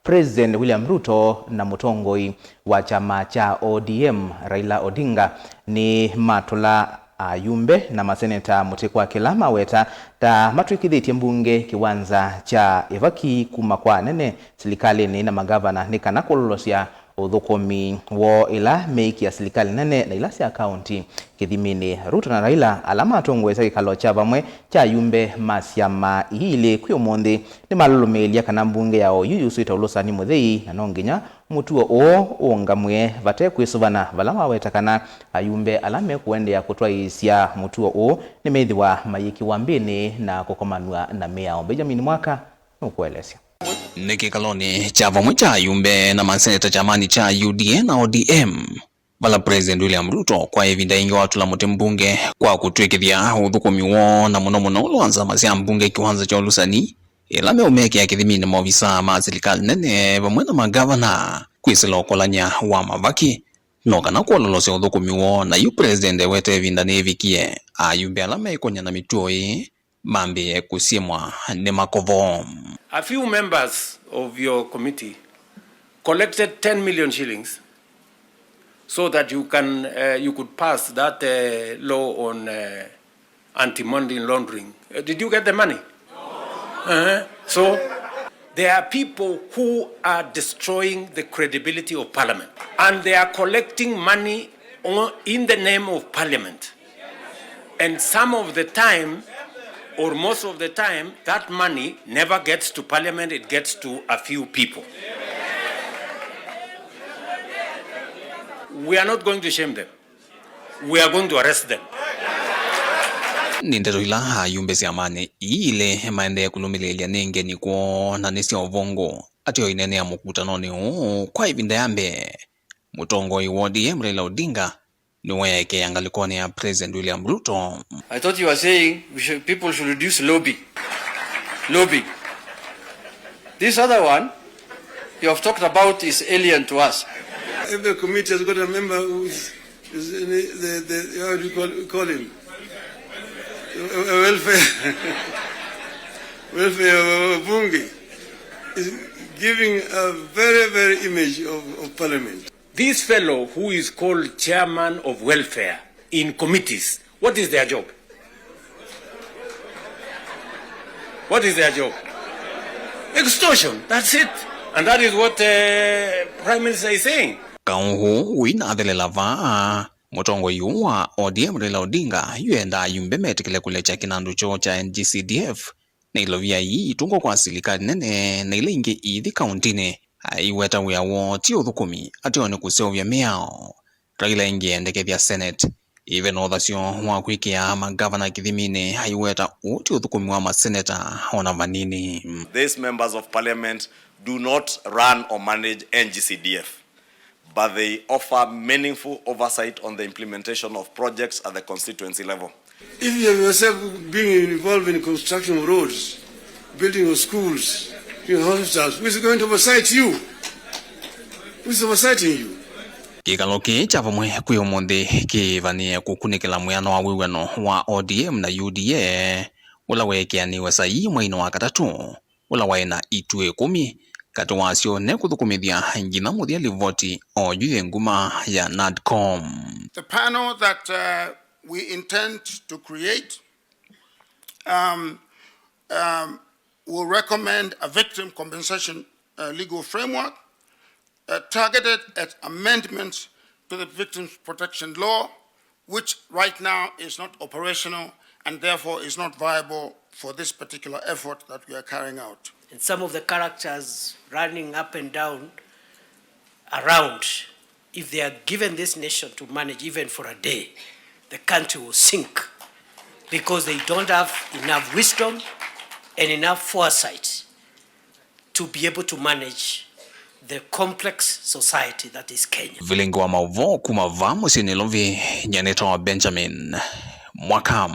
President William Ruto na Mutongoi wa chama cha ODM Raila Odinga Nimatula, Ayumbe na Maseneta Muti kwa Kila, Maweta ta Matwikithitye Mbunge Kiwanza cha Ivaki, Kuma kwa Anene, Silikalini na Mangavana Nikana, Kwololosya, Uthukumi wo ila Meikia, Silikali, Nene na ila Kaundi, Kithimini. Ruto na Raila alama atongwesa gikalo cha bamwe cha Ayumbe masyama ile kwiyomonthi ni malulumilia kana mbunge yao yuyusuita Alusani muthei na nonginya mutuo o ungamwe vate kwisuvana vala Maweta kana Ayumbe alame kuendea Kutwaiisya mutuo o Nimekwikiwa Mbini na kukomanwa na mea Benjamin Mwaka nukuelesya. Nikikaloni cha vamwe cha Ayumbe na Maseneta chamani cha UDA na ODM vala President William Ruto kwa evinda ingi watu la Muti mbunge kwa Kutwikithitya Uthukumi wo na muno luanza masya mbunge Kiwanza cha Alusani ila Meikia Kithimini maofisa ma Silikali Nene vamwe na Mangavana kwisila Kukan'Ya wa Ivaki nokana Kwololosya Uthukumi wo na yu President Aiweta evinda ni Ivikie Ayumbe alama ikonya na Meutwaiisya mambe kusiemwa ni makovo. A few members of your committee collected 10 million shillings so that you could pass that law on anti-money laundering. Did you get the money? No. So there are people who are destroying the credibility of Parliament, and they are collecting money in the name of Parliament. And some of the time, or most of the time, that money never gets to Parliament, it gets to a few people. We are not going to shame them. We are going to arrest them. Nindero ila Ayumbe siamane ile maende kulumilelia nengeni kwa nanisi ovongo atio inene ya mukutanoni kwa ivinda yambe Mutongoi wa ODM Raila Odinga niweke yangalikoni ya President William Ruto. I thought you were saying people should reduce lobby. This other one you have talked about is alien to us. Every committee has got a member who is how do you call him? welfare Mbunge is giving a very image of Parliament. This fellow who is called chairman of welfare in committees, what is their job? What is their job? Extortion, that's it. And that is what Prime Minister is saying. Kaungu wina adelela vaa Mutongoi wa ODM Raila Odinga yuenda Ayumbe metikile kule cha kinandu cho cha NGCDF na ilovia hii tungo kwa Silikali Nene na ile inge ithi Kaundi Aiweta wiawo ti Uthukumi atio ni kuseovya miao Raila inge endekethya Senate even othasyo wa kwikia Mangavana Kithimini Aiweta uti Uthukumi wa Maseneta ona vanini. These members of parliament do not run or manage NGCDF, but they offer meaningful oversight on the implementation of projects at the constituency level. If you have yourself being involved in construction of roads, building of schools, hospitals, who is going to oversight you? Who is oversighting you? Kikaloki cha vamwe kwiyomonthi kivanie kukunikila mwiano wa wiweno wa ODM na UDA ula wekeaniwe sai mwaino wa katatu ula waina itue 10 kati wasyo ne kuthukumithya ngina muthia livoti o yuye nguma ya NADCOM. The panel that we intend to create will recommend a victim compensation legal framework targeted at amendments to the Victims Protection Law, which right now is not operational and therefore is not viable for this particular effort that we are carrying out. And some of the characters running up and down around, if they are given this nation to manage even for a day, the country will sink because they don't have enough wisdom and enough foresight to be able to manage the complex society that is Kenya. Vilingo wa mauvo kumava musinilovi nyaneta wa Benjamin Mwaka.